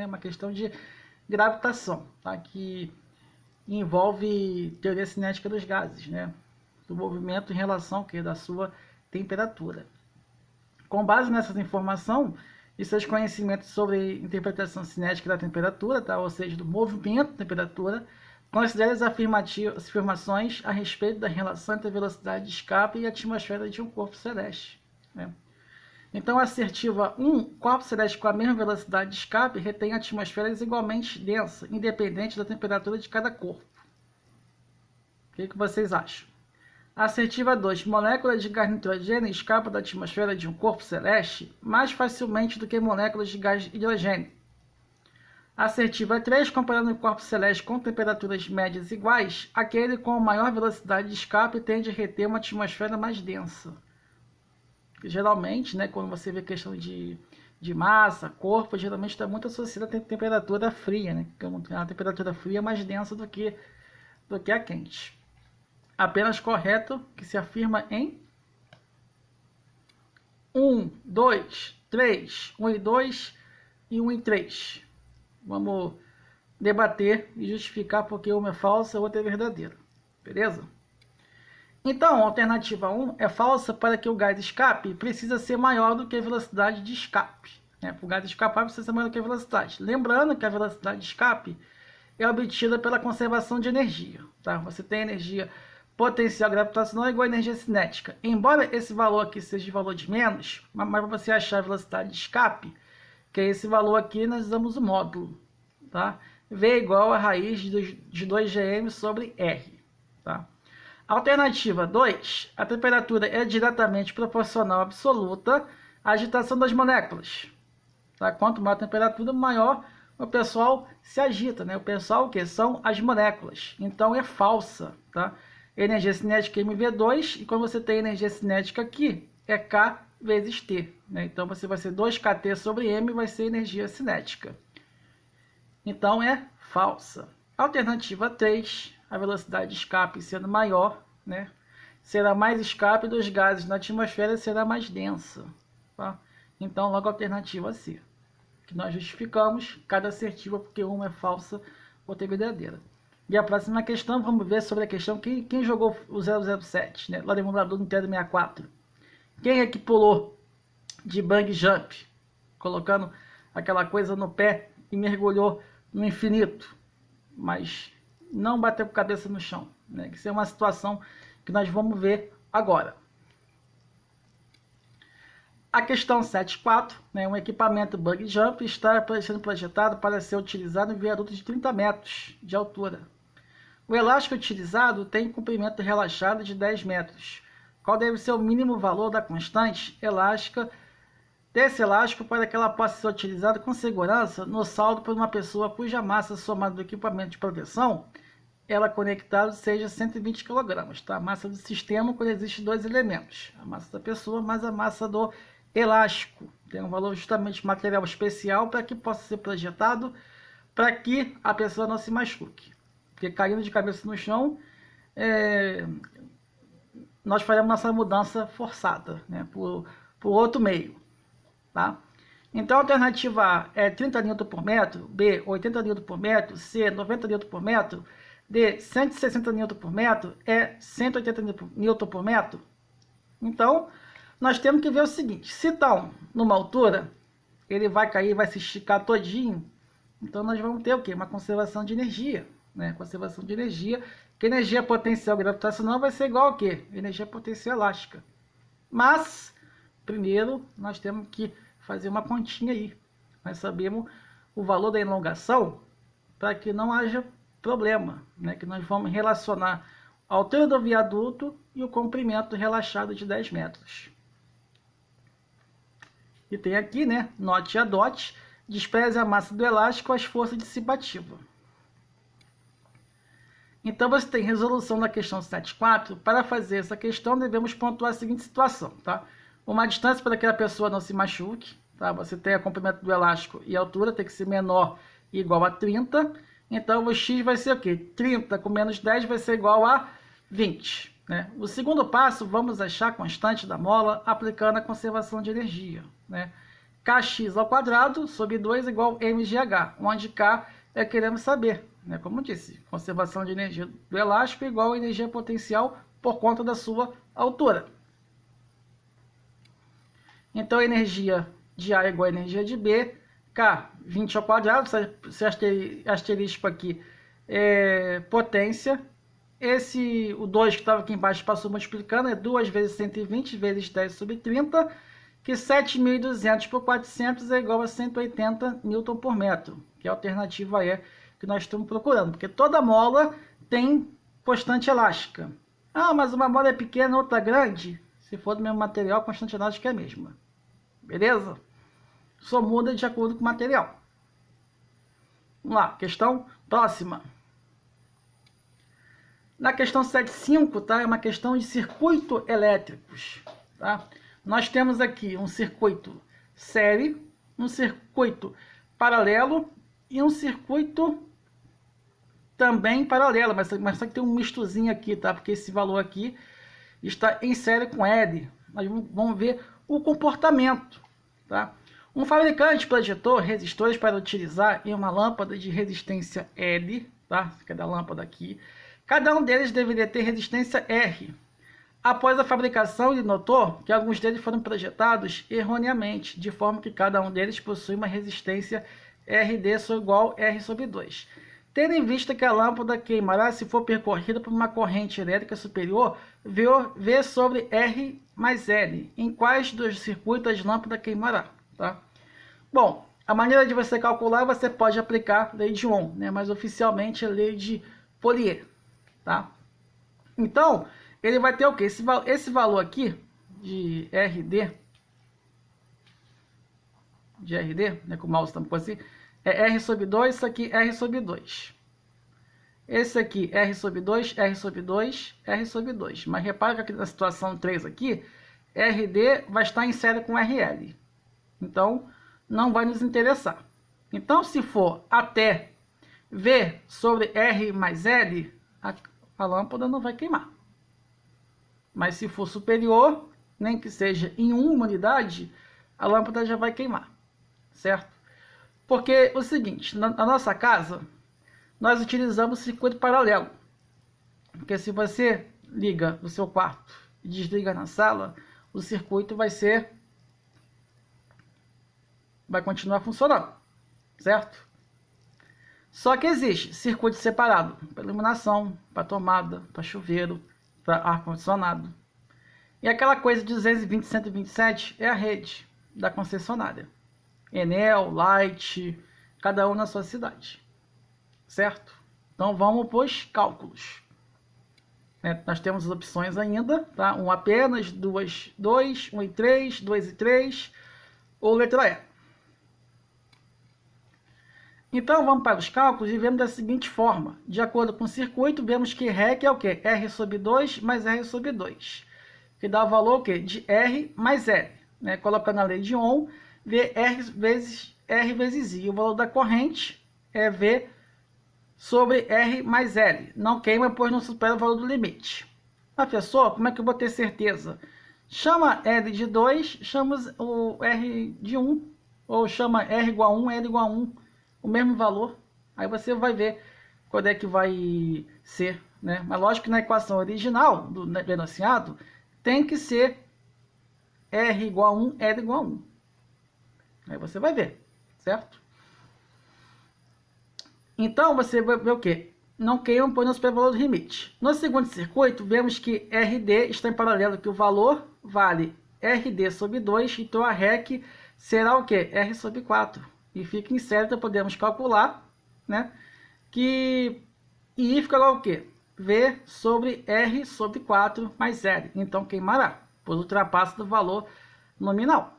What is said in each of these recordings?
É uma questão de gravitação, tá? Que envolve teoria cinética dos gases, né? Do movimento em relação da sua temperatura. Com base nessas informações e seus conhecimentos sobre interpretação cinética da temperatura, tá? Ou seja, do movimento da temperatura, considere as afirmações a respeito da relação entre a velocidade de escape e a atmosfera de um corpo celeste, né? Então, a assertiva 1, corpo celeste com a mesma velocidade de escape retém atmosferas igualmente densa, independente da temperatura de cada corpo. O que vocês acham? A assertiva 2, moléculas de gás nitrogênio escapam da atmosfera de um corpo celeste mais facilmente do que moléculas de gás hidrogênio. A assertiva 3, comparando o corpo celeste com temperaturas médias iguais, aquele com maior velocidade de escape tende a reter uma atmosfera mais densa. Geralmente, né, quando você vê questão de massa, corpo, geralmente está muito associada à temperatura fria, né? A temperatura fria é mais densa do que a quente. Apenas correto que se afirma em 1, 2, 3, 1 e 2 e 1 e 3. Vamos debater e justificar porque uma é falsa e outra é verdadeira. Beleza? Então, a alternativa 1 é falsa para que o gás escape precisa ser maior do que a velocidade de escape, né? Para o gás escapar precisa ser maior do que a velocidade. Lembrando que a velocidade de escape é obtida pela conservação de energia, tá? Você tem energia potencial gravitacional igual a energia cinética. Embora esse valor aqui seja de valor de menos, mas para você achar a velocidade de escape, que é esse valor aqui, nós usamos o módulo, tá? V é igual a raiz de 2gm sobre R, tá? Alternativa 2, a temperatura é diretamente proporcional absoluta à agitação das moléculas, tá? Quanto maior a temperatura, maior o pessoal se agita, né? O pessoal, o que? São as moléculas. Então, é falsa, tá? Energia cinética é mv2, e quando você tem energia cinética aqui, é K vezes T, né? Então, você vai ser 2kT sobre M, vai ser energia cinética. Então, é falsa. Alternativa 3, a velocidade de escape sendo maior, né, será mais escape dos gases na atmosfera, será mais densa, tá? Então, logo a alternativa C, que nós justificamos cada assertiva porque uma é falsa, outra é verdadeira. E a próxima questão, vamos ver sobre a questão quem jogou o 007, né, lá no emulador do Nintendo 64. Quem é que pulou de bang jump, colocando aquela coisa no pé e mergulhou no infinito, mas não bateu com a cabeça no chão, né? Isso é uma situação que nós vamos ver agora. A questão 7.4, né? Um equipamento bug jump está sendo projetado para ser utilizado em viadutos de 30 metros de altura. O elástico utilizado tem comprimento relaxado de 10 metros. Qual deve ser o mínimo valor da constante elástica desse elástico para que ela possa ser utilizada com segurança no salto por uma pessoa cuja massa somada do equipamento de proteção, ela conectada, seja 120 kg, tá? A massa do sistema quando existe dois elementos, a massa da pessoa mais a massa do elástico. Tem um valor justamente material especial para que possa ser projetado para que a pessoa não se machuque. Porque caindo de cabeça no chão, nós faremos nossa mudança forçada, né? Por outro meio. Tá? Então, a alternativa A é 30 Nm por metro, B, 80 Nm por metro, C, 90 Nm por metro, D, 160 Nm por metro, E, 180 Nm por metro. Então, nós temos que ver o seguinte, se está numa altura, ele vai cair, vai se esticar todinho, então nós vamos ter o quê? Uma conservação de energia, né? Conservação de energia, que energia potencial gravitacional vai ser igual ao quê? Energia potencial elástica. Mas primeiro, nós temos que fazer uma continha aí. Nós sabemos o valor da elongação para que não haja problema, né? Que nós vamos relacionar a altura do viaduto e o comprimento relaxado de 10 metros. E tem aqui, né? Note a DOT, despreze a massa do elástico às forças dissipativas. Então, você tem resolução da questão 7.4. Para fazer essa questão, devemos pontuar a seguinte situação, tá? Uma distância para que a pessoa não se machuque, tá? Você tem o comprimento do elástico e a altura tem que ser menor e igual a 30. Então, o x vai ser o quê? 30 com menos 10 vai ser igual a 20. Né? O segundo passo, vamos achar a constante da mola aplicando a conservação de energia. Né? Kx ao quadrado sobre 2 igual mgh, onde K é queremos saber, né? Como disse, conservação de energia do elástico igual a energia potencial por conta da sua altura. Então, a energia de A igual a energia de B, K, 20 ao quadrado, esse asterisco aqui é potência. O 2 que estava aqui embaixo passou multiplicando, é 2 vezes 120 vezes 10 sobre 30, que 7.200 por 400 é igual a 180 Newton por metro, que é a alternativa E que nós estamos procurando, porque toda mola tem constante elástica. Ah, mas uma mola é pequena, outra grande. Se for do mesmo material, a constante elástica é a mesma. Beleza? Só muda de acordo com o material. Vamos lá, questão próxima. Na questão 7.5, tá? É uma questão de circuito elétricos, tá? Nós temos aqui um circuito série, um circuito paralelo e um circuito também paralelo, mas só que tem um mistozinho aqui, tá? Porque esse valor aqui está em série com L. Nós vamos ver o comportamento, tá? Um fabricante projetou resistores para utilizar em uma lâmpada de resistência L, tá? Cada lâmpada aqui. Cada um deles deveria ter resistência R. Após a fabricação, ele notou que alguns deles foram projetados erroneamente, de forma que cada um deles possui uma resistência RD igual a R sobre 2. Tendo em vista que a lâmpada queimará se for percorrida por uma corrente elétrica superior, V sobre R mais L. Em quais dos circuitos a lâmpada queimará? Tá? Bom, a maneira de você calcular, você pode aplicar a lei de Ohm, né? Mas oficialmente é a lei de Polier. Tá? Então, ele vai ter o quê? Esse valor aqui de RD, né, com o mouse tampou assim, é R sobre 2, isso aqui R sobre 2. Esse aqui R sobre 2, R sobre 2, R sobre 2. Mas repara que aqui na situação 3 aqui, RD vai estar em série com RL. Então, não vai nos interessar. Então, se for até V sobre R mais L, a lâmpada não vai queimar. Mas se for superior, nem que seja em uma unidade, a lâmpada já vai queimar, certo? Porque o seguinte, na nossa casa, nós utilizamos circuito paralelo. Porque se você liga no seu quarto e desliga na sala, o circuito vai continuar funcionando, certo? Só que existe circuito separado para iluminação, para tomada, para chuveiro, para ar-condicionado. E aquela coisa de 220 127 é a rede da concessionária. Enel, Light, cada um na sua cidade. Certo? Então vamos para os cálculos. Nós temos as opções ainda, tá? Um apenas, 2, 1 e 3, 2 e 3, ou letra E. Então vamos para os cálculos e vemos da seguinte forma. De acordo com o circuito, vemos que REC é o quê? R sobre 2 mais R sobre 2. Que dá o valor o quê? De R mais L. Né? Colocando a lei de Ohm, V R vezes I. O valor da corrente é V sobre R mais L. Não queima, pois não supera o valor do limite. Professor, como é que eu vou ter certeza? Chama L de 2, chama o R de 1. Ou chama R igual a 1, L igual a 1. O mesmo valor. Aí você vai ver quando é que vai ser. Né? Mas lógico que na equação original do enunciado tem que ser R igual a 1, L igual a 1. Aí você vai ver, certo? Então, você vai ver o quê? Não queima, pois não supera o valor do limite. No segundo circuito, vemos que RD está em paralelo, que o valor vale RD sobre 2, então a REC será o quê? R sobre 4. E fica incerto, podemos calcular, né? Que I fica igual ao quê? V sobre R sobre 4 mais L. Então, queimará, pois ultrapassa do valor nominal.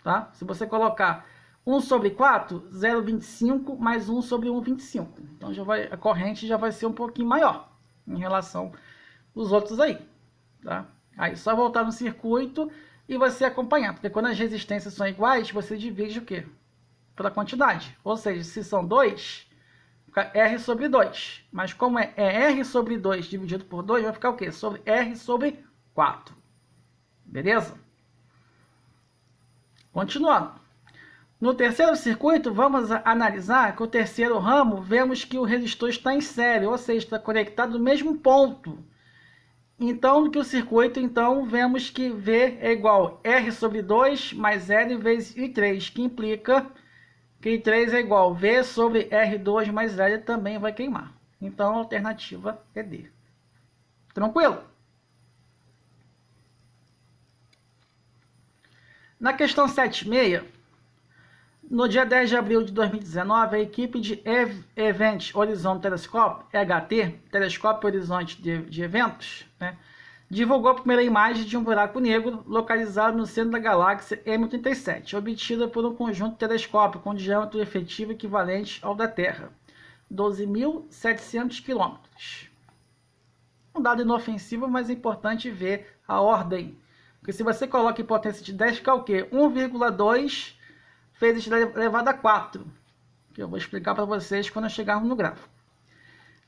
Tá? Se você colocar 1 sobre 4, 0,25 mais 1 sobre 1,25. Então, a corrente já vai ser um pouquinho maior em relação aos outros aí. Tá? Aí, só voltar no circuito e você acompanhar. Porque quando as resistências são iguais, você divide o quê? Pela quantidade. Ou seja, se são 2, fica R sobre 2. Mas como é R sobre 2 dividido por 2, vai ficar o quê? Sobre R sobre 4. Beleza? Continuando. No terceiro circuito, vamos analisar que o terceiro ramo, vemos que o resistor está em série, ou seja, está conectado no mesmo ponto. Então, que o circuito, vemos que V é igual a R sobre 2 mais L vezes I3, que implica que I3 é igual a V sobre R2 mais L, também vai queimar. Então, a alternativa é D. Tranquilo? Na questão 7.6, no dia 10 de abril de 2019, a equipe de Event Horizon Telescope, EHT, Telescópio Horizonte de Eventos, né, divulgou a primeira imagem de um buraco negro localizado no centro da galáxia M87, obtida por um conjunto telescópio com diâmetro efetivo equivalente ao da Terra, 12.700 km. Um dado inofensivo, mas é importante ver a ordem. Porque se você coloca em potência de 10, fica o quê? 1,2 vezes elevado a 4, que eu vou explicar para vocês quando chegarmos no gráfico.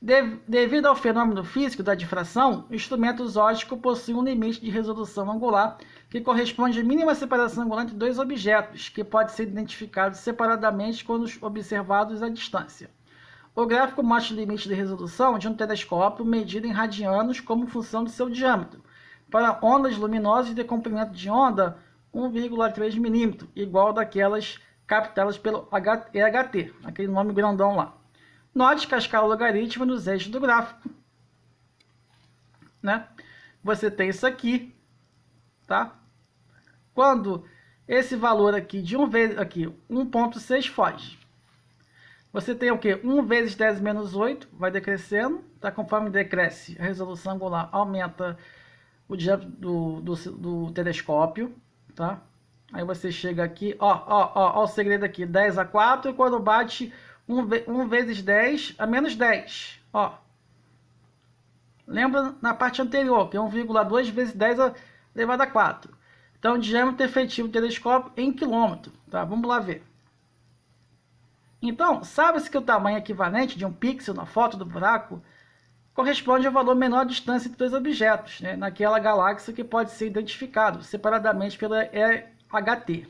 Devido ao fenômeno físico da difração, o instrumento óptico possui um limite de resolução angular que corresponde à mínima separação angular entre dois objetos, que pode ser identificado separadamente quando observados à distância. O gráfico mostra o limite de resolução de um telescópio medido em radianos como função do seu diâmetro. Para ondas luminosas de comprimento de onda 1,3 milímetro, igual daquelas captadas pelo EHT, aquele nome grandão lá. Note que a escala logarítmica nos eixos do gráfico, né? Você tem isso aqui, tá? Quando esse valor aqui de 1,6 foge. Você tem o que? 1 vezes 10 menos 8, vai decrescendo, tá? Conforme decresce, a resolução angular aumenta o diâmetro do telescópio, tá? Aí você chega aqui, ó o segredo aqui, 10 a 4, e quando bate 1 vezes 10 a menos 10, ó. Lembra na parte anterior, que é 1,2 vezes 10 elevado a 4. Então, o diâmetro efetivo do telescópio em quilômetro, tá? Vamos lá ver. Então, sabe-se que o tamanho equivalente de um pixel na foto do buraco corresponde ao valor menor distância entre dois objetos, né, naquela galáxia que pode ser identificado separadamente pelo EHT.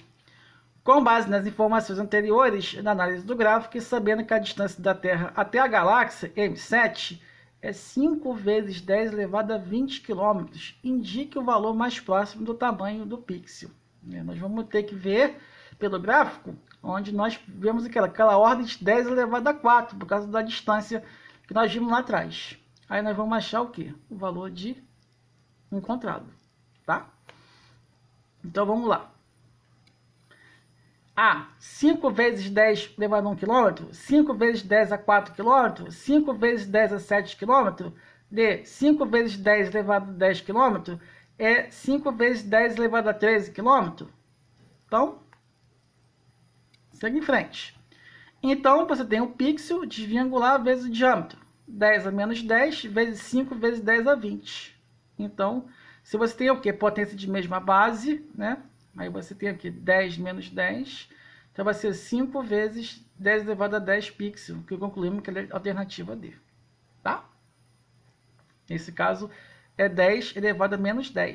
Com base nas informações anteriores na análise do gráfico e sabendo que a distância da Terra até a galáxia M7 é 5 vezes 10 elevado a 20 km, indique o valor mais próximo do tamanho do pixel. Nós vamos ter que ver pelo gráfico, onde nós vemos aquela ordem de 10 elevado a 4, por causa da distância que nós vimos lá atrás. Aí nós vamos achar o quê? O valor de encontrado, tá? Então vamos lá. A, 5 vezes 10 elevado a 1 km, 5 vezes 10 a 4 km, 5 vezes 10 a 7 km, D, 5 vezes 10 elevado a 10 km, é 5 vezes 10 elevado a 13 km. Então, segue em frente. Então, você tem o pixel, desvio angular vezes o diâmetro. 10 a menos 10 vezes 5 vezes 10 a 20. Então, se você tem o quê? Potência de mesma base, né? Aí você tem aqui 10 menos 10. Então, vai ser 5 vezes 10 elevado a 10 pixels, que concluímos que é a alternativa D. Tá? Nesse caso, é 10 elevado a menos 10.